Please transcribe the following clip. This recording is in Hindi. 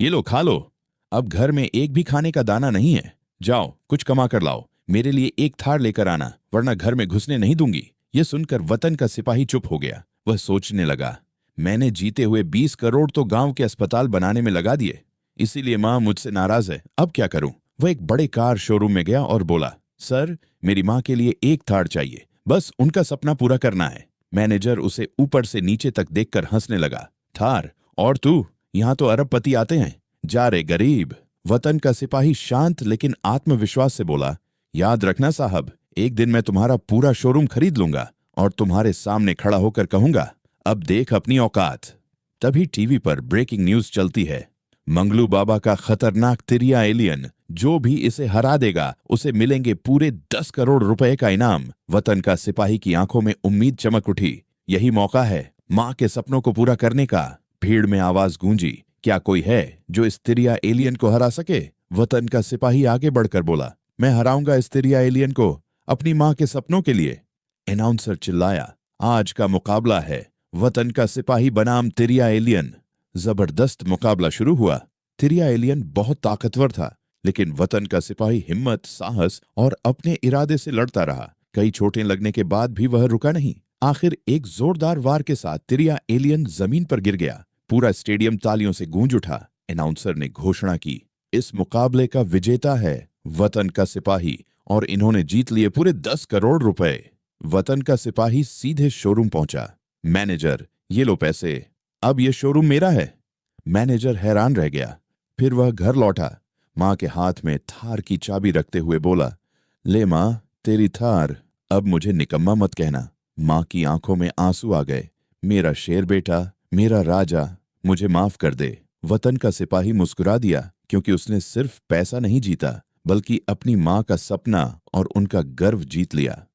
ये लो खा लो। अब घर में एक भी खाने का दाना नहीं है। जाओ कुछ कमा कर लाओ, मेरे लिए एक थार लेकर आना, वरना घर में घुसने नहीं दूंगी। ये सुनकर वतन का सिपाही चुप हो गया। वह सोचने लगा, मैंने जीते हुए 20 करोड़ तो गांव के अस्पताल बनाने में लगा दिए, इसीलिए माँ मुझसे नाराज है। अब क्या करूं? वह एक बड़े कार शोरूम में गया और बोला, सर मेरी माँ के लिए एक थार चाहिए, बस उनका सपना पूरा करना है। मैनेजर उसे ऊपर से नीचे तक देखकर हंसने लगा। थार? और तू? यहाँ तो अरबपति आते हैं। जा रे गरीब। वतन का सिपाही शांत लेकिन आत्मविश्वास से बोला, याद रखना साहब, एक दिन मैं तुम्हारा पूरा शोरूम खरीद लूंगा और तुम्हारे सामने खड़ा होकर कहूंगा, अब देख अपनी औकात। तभी टीवी पर ब्रेकिंग न्यूज चलती है। मंगलू बाबा का खतरनाक तिरिया एलियन, जो भी इसे हरा देगा उसे मिलेंगे पूरे 10 करोड़ रुपए का इनाम। वतन का सिपाही की आंखों में उम्मीद चमक उठी। यही मौका है मां के सपनों को पूरा करने का। भीड़ में आवाज गूंजी, क्या कोई है जो इस तिरिया एलियन को हरा सके? वतन का सिपाही आगे बढ़कर बोला, मैं हराऊंगा इस तिरिया एलियन को, अपनी मां के सपनों के लिए। अनाउंसर चिल्लाया, आज का मुकाबला है वतन का सिपाही बनाम तिरिया एलियन। जबरदस्त मुकाबला शुरू हुआ। तिरिया एलियन बहुत ताकतवर था, लेकिन वतन का सिपाही हिम्मत, साहस और अपने इरादे से लड़ता रहा। कई चोटें लगने के बाद भी वह रुका नहीं। आखिर एक जोरदार वार के साथ तिरिया एलियन जमीन पर गिर गया। पूरा स्टेडियम तालियों से गूंज उठा। अनाउंसर ने घोषणा की, इस मुकाबले का विजेता है वतन का सिपाही और इन्होंने जीत लिए पूरे 10 करोड़ रुपए। वतन का सिपाही सीधे शोरूम पहुंचा। मैनेजर, ये लो पैसे, अब ये शोरूम मेरा है। मैनेजर हैरान रह गया। फिर वह घर लौटा। मां के हाथ में थार की चाबी रखते हुए बोला, ले मां तेरी थार, अब मुझे निकम्मा मत कहना। मां की आंखों में आंसू आ गए। मेरा शेर बेटा, मेरा राजा, मुझे माफ कर दे। वतन का सिपाही मुस्कुरा दिया, क्योंकि उसने सिर्फ पैसा नहीं जीता, बल्कि अपनी मां का सपना और उनका गर्व जीत लिया।